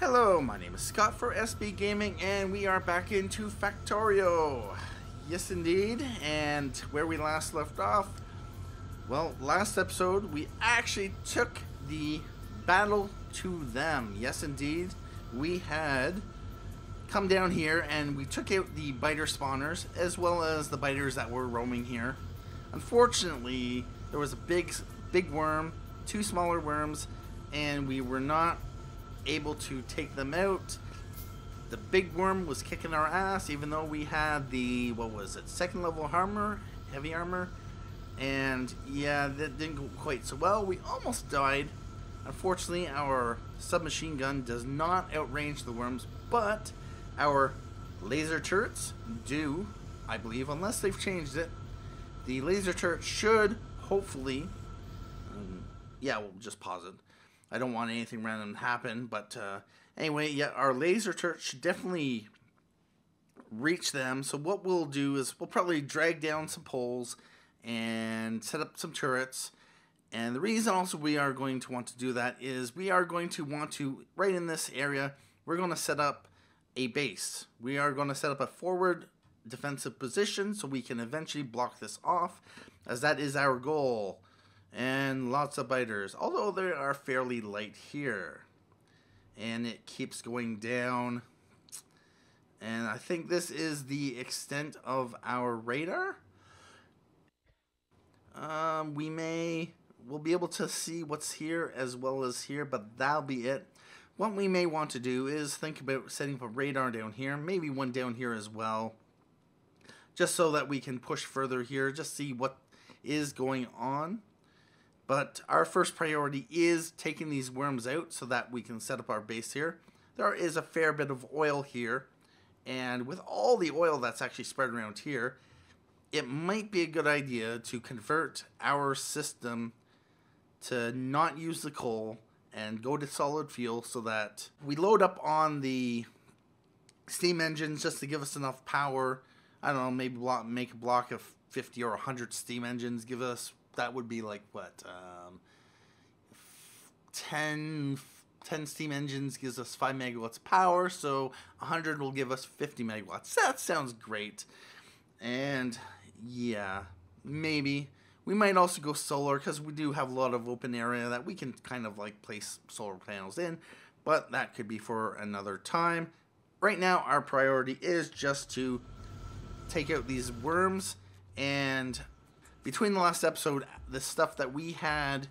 Hello, my name is Scott for SB Gaming, and we are back into Factorio. Yes, indeed. And where we last left off, well, last episode we actually took the battle to them. Yes, indeed. We had come down here and we took out the biter spawners as well as the biters that were roaming here. Unfortunately, there was a big worm, two smaller worms, and we were not able to take them out. The big worm was kicking our ass, even though we had the, what was it, second level armor, heavy armor, and yeah, that didn't go quite so well. We almost died. Unfortunately, our submachine gun does not outrange the worms, but our laser turrets do, I believe, unless they've changed it. The laser turret should hopefully, yeah, we'll just pause it. I don't want anything random to happen, but anyway, yeah, our laser turret should definitely reach them. So what we'll do is we'll probably drag down some poles and set up some turrets. And the reason also we are going to want to do that is we are going to want to, right in this area, we're going to set up a base. We are going to set up a forward defensive position so we can eventually block this off, as that is our goal. And lots of biters, although they are fairly light here. And it keeps going down. And I think this is the extent of our radar. We'll be able to see what's here as well as here, but that'll be it. What we may want to do is think about setting up a radar down here, maybe one down here as well. Just so that we can push further here, just see what is going on. But our first priority is taking these worms out so that we can set up our base here. There is a fair bit of oil here, and with all the oil that's actually spread around here, it might be a good idea to convert our system to not use the coal and go to solid fuel so that we load up on the steam engines just to give us enough power. I don't know, maybe make a block of 50 or 100 steam engines, give us, that would be like what, 10 steam engines gives us 5 megawatts of power, so 100 will give us 50 megawatts. That sounds great. And yeah, maybe we might also go solar, because we do have a lot of open area that we can kind of like place solar panels in, but that could be for another time. Right now our priority is just to take out these worms, and between the last episode, the stuff that we're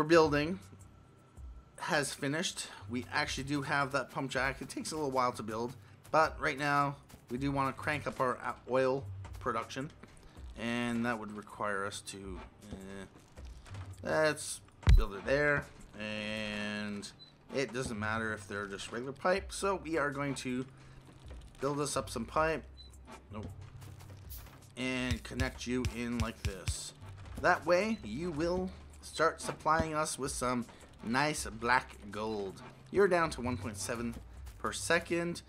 building has finished. We actually do have that pump jack. It takes a little while to build, but right now we do want to crank up our oil production, and that would require us to let's build it there. And it doesn't matter if they're just regular pipe, so we are going to build us up some pipe. Nope. And connect you in like this. That way you will start supplying us with some nice black gold. You're down to 1.7 per second,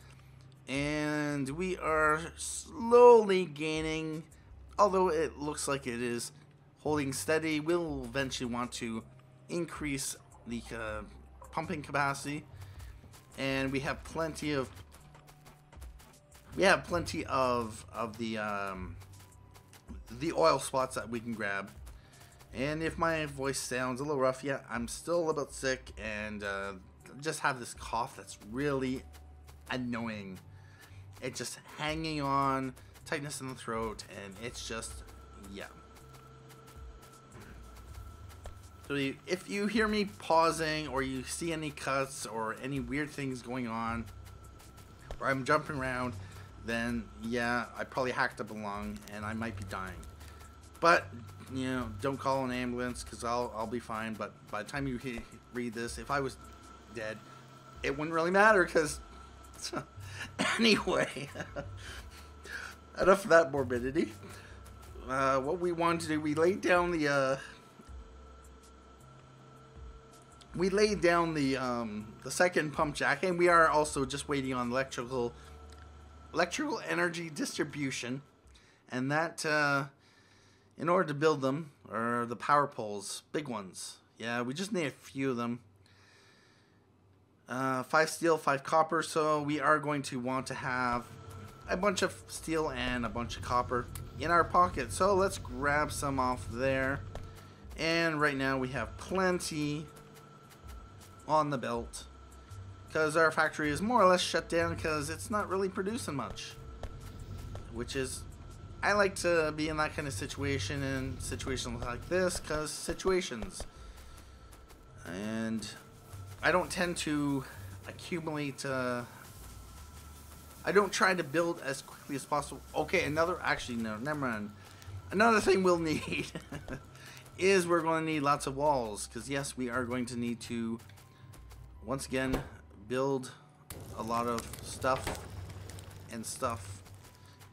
and we are slowly gaining, although it looks like it is holding steady. We'll eventually want to increase the pumping capacity, and we have plenty of the oil spots that we can grab. And if my voice sounds a little rough, yeah, I'm still a little bit sick, and just have this cough that's really annoying. It's just hanging on, tightness in the throat, and it's just, yeah. So if you hear me pausing, or you see any cuts or any weird things going on, or I'm jumping around, then yeah, I probably hacked up a lung and I might be dying. But you know, don't call an ambulance, because I'll be fine. But by the time you read this, if I was dead, it wouldn't really matter, because anyway, enough of that morbidity. What we wanted to do, we laid down the second pump jack, and we are also just waiting on electrical energy distribution, and that in order to build them, or the power poles, big ones. Yeah, we just need a few of them. 5 steel, 5 copper, so we are going to want to have a bunch of steel and a bunch of copper in our pocket. So let's grab some off there. And right now we have plenty on the belt because our factory is more or less shut down because it's not really producing much, which is, I like to be in that kind of situation in situations like this because situations. And I don't tend to accumulate, I don't try to build as quickly as possible. Okay, actually no, never mind. Another thing we'll need is we're going to need lots of walls, because yes, we are going to need to, once again, build a lot of stuff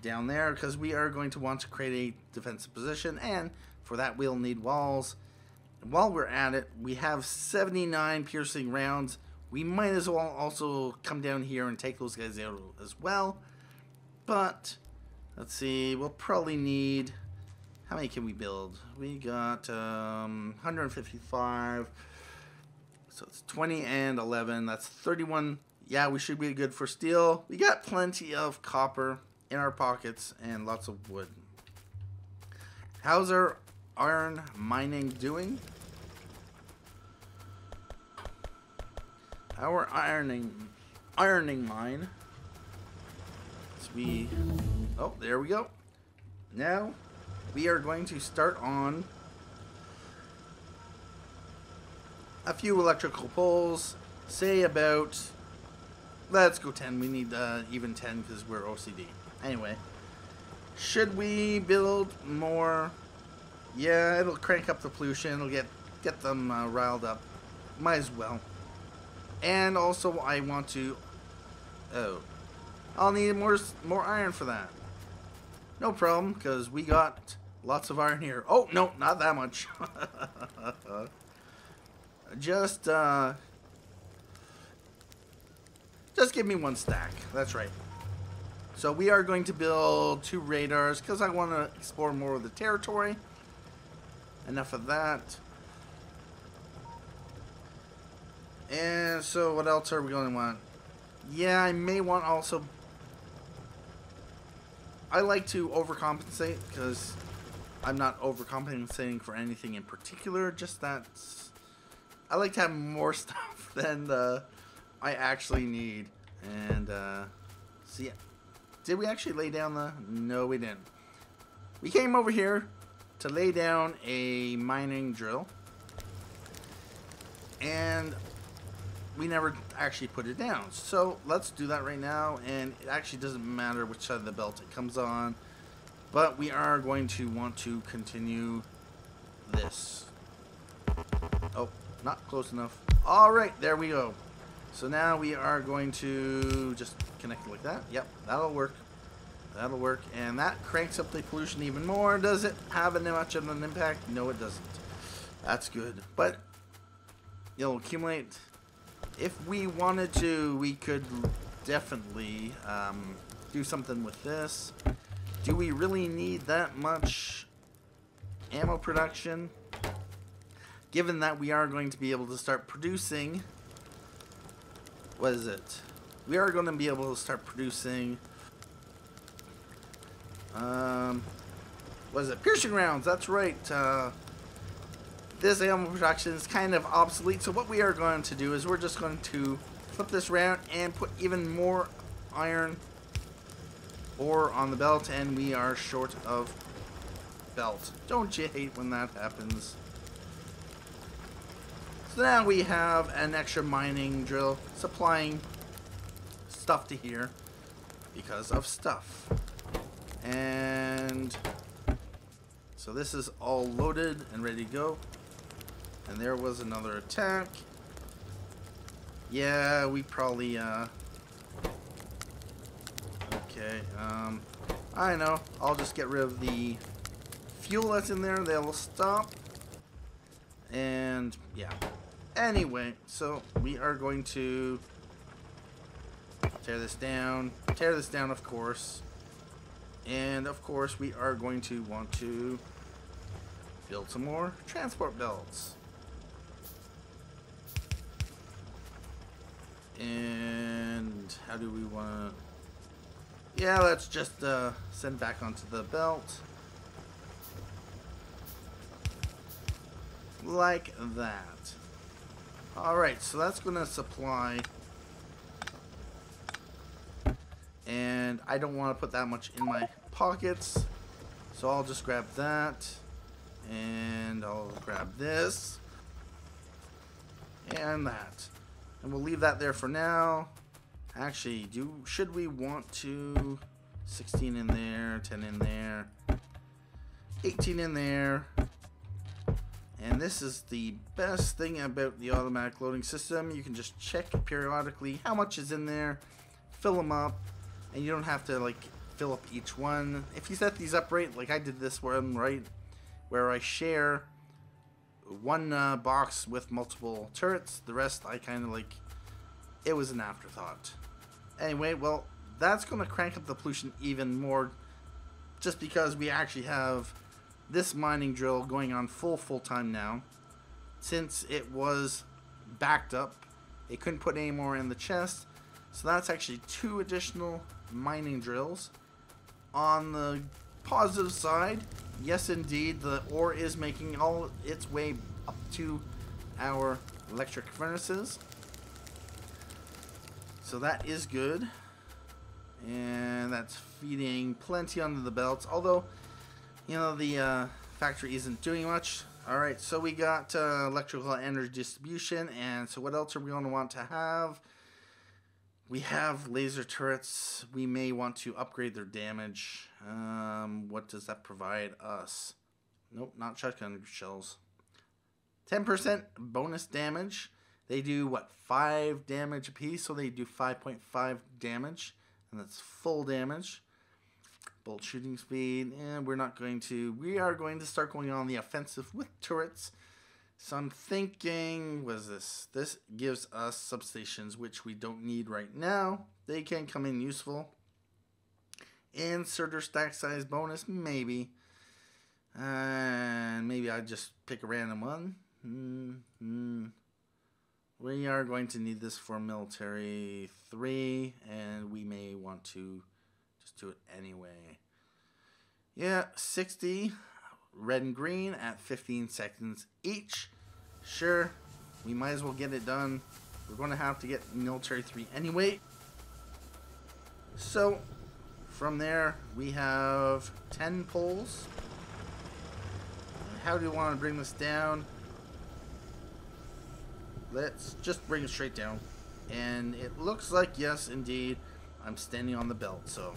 down there, because we are going to want to create a defensive position, and for that we'll need walls. And while we're at it, we have 79 piercing rounds. We might as well also come down here and take those guys out as well. But let's see, we'll probably need, how many can we build? We got 155. So it's 20 and 11. That's 31. Yeah, we should be good for steel. We got plenty of copper in our pockets and lots of wood. How's our iron mining doing? Our ironing mine. Oh, there we go. Now we are going to start on a few electrical poles. Say about, let's go 10. We need even 10 because we're OCD. Anyway, should we build more? Yeah, it'll crank up the pollution. It'll get them riled up. Might as well. And also, I want to. Oh, I'll need more iron for that. No problem, because we got lots of iron here. Oh no, not that much. Just give me one stack. That's right. So we are going to build 2 radars because I want to explore more of the territory. Enough of that. And so what else are we going to want? Yeah, I may want also. I like to overcompensate because I'm not overcompensating for anything in particular. Just that I like to have more stuff than I actually need. And see, did we actually lay down the? No, we didn't. We came over here to lay down a mining drill, and we never actually put it down. So let's do that right now, and it actually doesn't matter which side of the belt it comes on, but we are going to want to continue this. Oh, not close enough. All right, there we go. So now we are going to just connect it like that. Yep, that'll work. That'll work, and that cranks up the pollution even more. Does it have much of an impact? No, it doesn't. That's good, but it'll accumulate. If we wanted to, we could definitely do something with this. Do we really need that much ammo production? Given that we are going to be able to start producing, what is it? We are going to be able to start producing, what is it? Piercing rounds, that's right. This ammo production is kind of obsolete, so what we are going to do is we're just going to flip this around and put even more iron ore on the belt, and we are short of belt. Don't you hate when that happens? So now we have an extra mining drill supplying stuff to here because of stuff. And so this is all loaded and ready to go. And there was another attack. Yeah, we probably, okay, I know. I'll just get rid of the fuel that's in there. They will stop. And, yeah. Anyway, so we are going to tear this down. Tear this down, of course. And, of course, we are going to want to build some more transport belts. And how do we want to... Yeah, let's just send back onto the belt. Like that. Alright, so that's going to supply. And I don't want to put that much in my pockets. So I'll just grab that. And I'll grab this. And that. And we'll leave that there for now. Actually, should we want to... 16 in there, 10 in there, 18 in there. And this is the best thing about the automatic loading system. You can just check periodically how much is in there, fill them up, and you don't have to like fill up each one. If you set these up right, like I did this one right, where I share one box with multiple turrets, the rest I kind of like, it was an afterthought. Anyway, well, that's going to crank up the pollution even more, just because we actually have this mining drill going on full time now. Since it was backed up, it couldn't put any more in the chest, so that's actually 2 additional mining drills. On the positive side, yes indeed, the ore is making all its way up to our electric furnaces, so that is good, and that's feeding plenty under the belts, although you know, the factory isn't doing much. Alright, so we got electrical energy distribution, and so what else are we going to want to have? We have laser turrets. We may want to upgrade their damage. What does that provide us? Nope, not shotgun shells. 10% bonus damage. They do, what, 5 damage apiece, so they do 5.5 damage, and that's full damage. Bolt shooting speed, and we are going to start going on the offensive with turrets. So I'm thinking, what is this? This gives us substations, which we don't need right now. They can come in useful. Inserter stack size bonus, maybe. And maybe I just pick a random one. We are going to need this for military 3, and we may want to do it anyway. Yeah, 60 red and green at 15 seconds each. Sure, we might as well get it done. We're going to have to get military 3 anyway. So from there we have 10 poles. And how do we want to bring this down? Let's just bring it straight down. And it looks like, yes indeed, I'm standing on the belt, so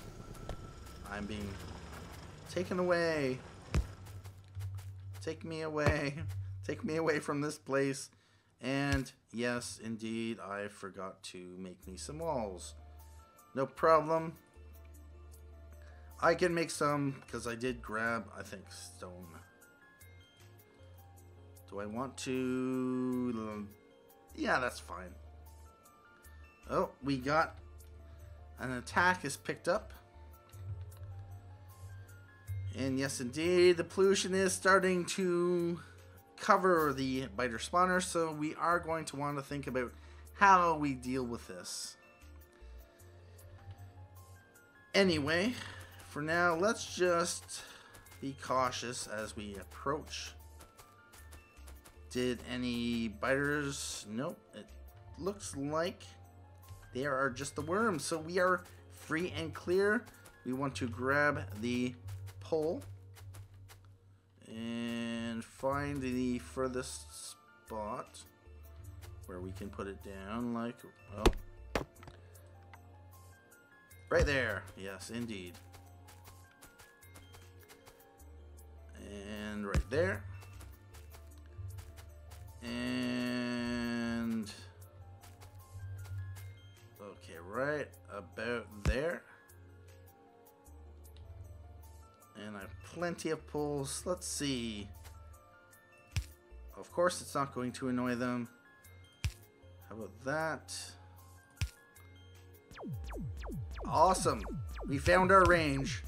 I'm being taken away. Take me away. Take me away from this place. And yes, indeed, I forgot to make me some walls. No problem. I can make some, because I did grab, I think, stone. Do I want to... Yeah, that's fine. Oh, we got an attack is picked up. And yes, indeed, the pollution is starting to cover the biter spawner, so we are going to want to think about how we deal with this. Anyway, for now, let's just be cautious as we approach. Did any biters? Nope. It looks like there are just the worms, so we are free and clear. We want to grab the pole and find the furthest spot where we can put it down, like, oh, right there. Yes, indeed. And right there. And okay, right about there. And I have plenty of poles. Let's see. Of course, it's not going to annoy them. How about that? Awesome. We found our range.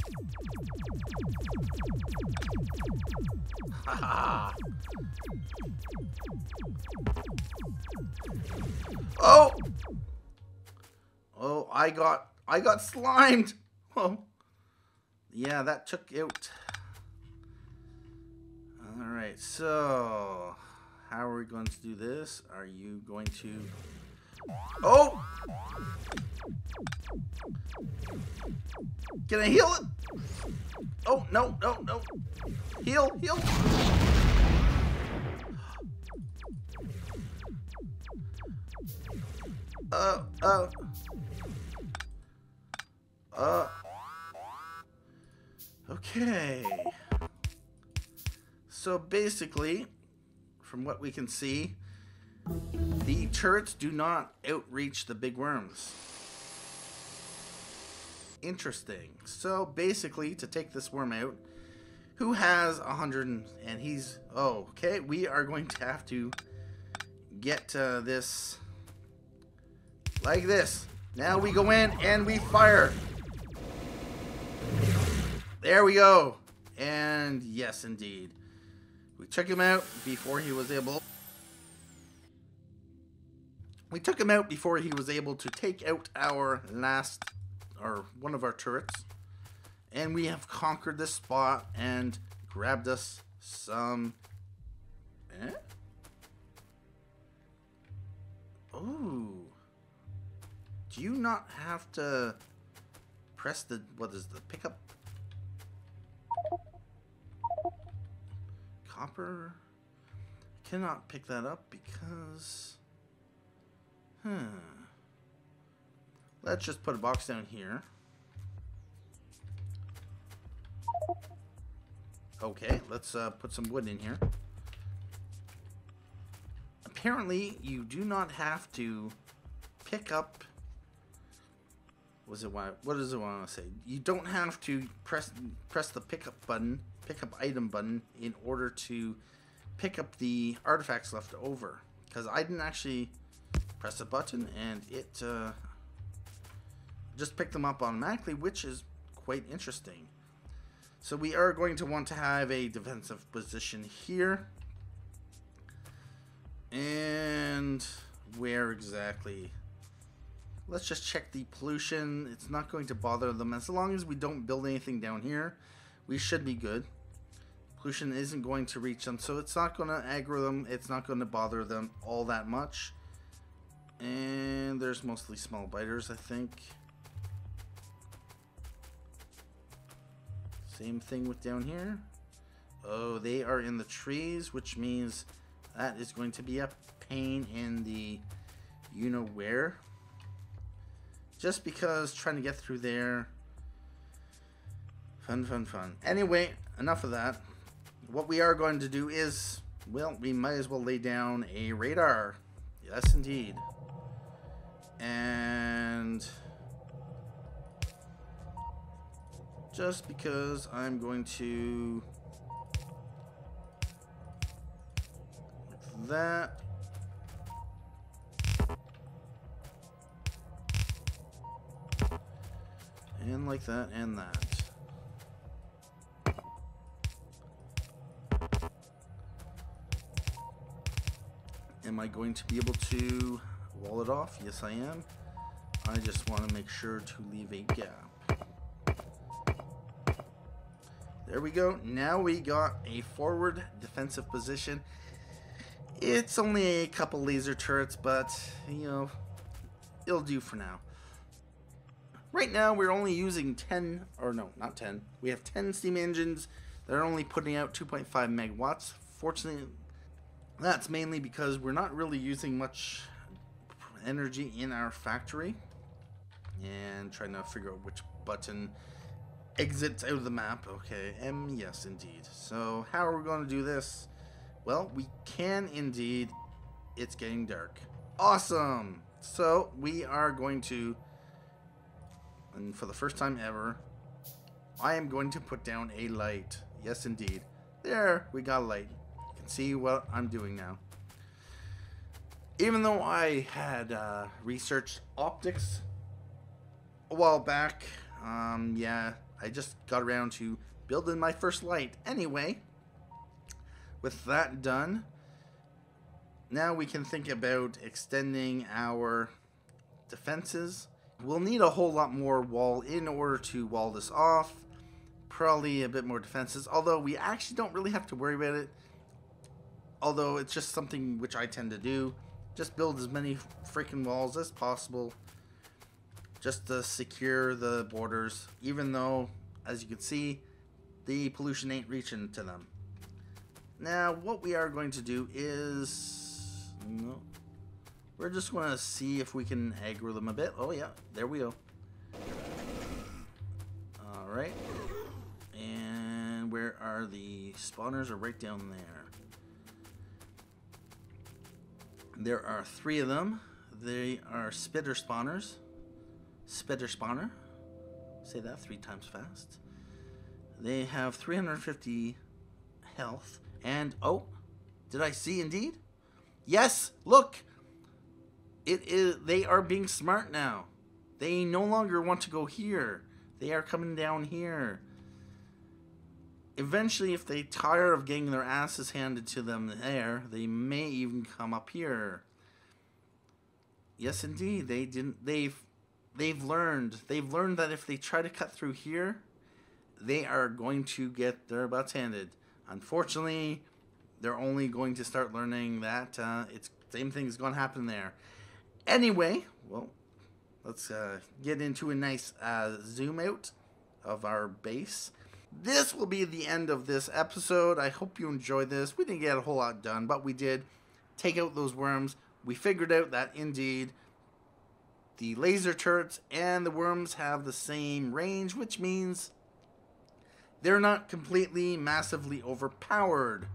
Haha. Oh! Oh, I got slimed. Oh, yeah, that took out. All right, so how are we going to do this? Are you going to? Oh, can I heal it? Oh, no, no, no. Heal, heal. Uh, uh, uh. Okay. So basically, from what we can see, the turrets do not outreach the big worms. Interesting. So basically, to take this worm out, who has 100 and he's... Oh, okay. We are going to have to get this like this. Now we go in and we fire. There we go. And yes, indeed. We took him out before he was able... We took him out before he was able to take out our last... or one of our turrets. And we have conquered this spot and grabbed us some... Ooh. Do you not have to press the... What is the pickup? Copper? Cannot pick that up because... Let's just put a box down here. Okay, let's put some wood in here. Apparently, you do not have to pick up... What does it want to say? You don't have to press the pickup item button in order to pick up the artifacts left over. Because I didn't actually press a button and it just picked them up automatically, which is quite interesting. So we are going to want to have a defensive position here. And where exactly? Let's just check the pollution. It's not going to bother them. As long as we don't build anything down here, we should be good. Pollution isn't going to reach them, so it's not going to aggro them. It's not going to bother them all that much. And there's mostly small biters, I think. Same thing with down here. Oh, they are in the trees, which means that is going to be a pain in the you-know-where. Just because trying to get through there. Fun, fun, fun. Anyway, enough of that. What we are going to do is, well, we might as well lay down a radar. Yes, indeed. And just because I'm going to like that. And like that and that. Am I going to be able to wall it off? Yes, I am. I just want to make sure to leave a gap. There we go. Now we got a forward defensive position. It's only a couple laser turrets, but, you know, it'll do for now. Right now, we're only using 10, or no, not 10. We have 10 steam engines that are only putting out 2.5 megawatts. Fortunately, that's mainly because we're not really using much energy in our factory. And trying to figure out which button exits out of the map. Okay, yes, indeed. So, how are we going to do this? Well, we can indeed. It's getting dark. Awesome! So, we are going to... And for the first time ever, I am going to put down a light. Yes, indeed. There, we got a light. You can see what I'm doing now. Even though I had researched optics a while back, yeah, I just got around to building my first light. Anyway, with that done, now we can think about extending our defenses We'll need a whole lot more wall in order to wall this off. Probably a bit more defenses, although we actually don't really have to worry about it. Although it's just something which I tend to do. Just build as many freaking walls as possible. Just to secure the borders. Even though, as you can see, the pollution ain't reaching to them. Now, what we are going to do is... No. We're just going to see if we can aggro them a bit. Oh yeah, there we go. Alright. And where are the spawners? Are right down there. There are 3 of them. They are spitter spawners. Spitter spawner. Say that 3 times fast. They have 350 health. And, oh, did I see indeed? Yes, look! It is. They are being smart now. They no longer want to go here. They are coming down here. Eventually, if they tire of getting their asses handed to them there, they may even come up here. Yes, indeed. They didn't. They've learned. They've learned that if they try to cut through here, they are going to get their butts handed. Unfortunately, they're only going to start learning that it's same thing is going to happen there. Anyway, well, let's get into a nice zoom out of our base. This will be the end of this episode. I hope you enjoyed this. We didn't get a whole lot done, but we did take out those worms. We figured out that indeed the laser turrets and the worms have the same range, which means they're not completely massively overpowered.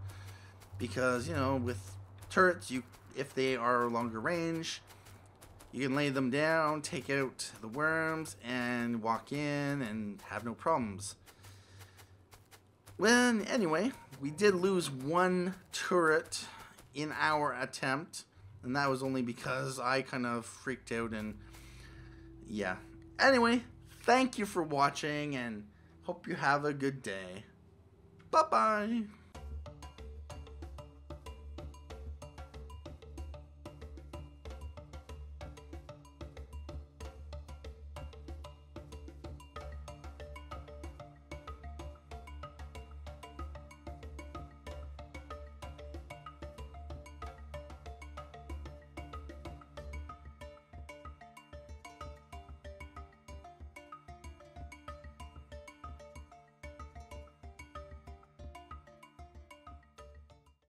Because, you know, with turrets, if they are longer range, you can lay them down, take out the worms, and walk in and have no problems. Well, anyway, we did lose 1 turret in our attempt, and that was only because I kind of freaked out and yeah. Anyway, thank you for watching and hope you have a good day. Bye-bye.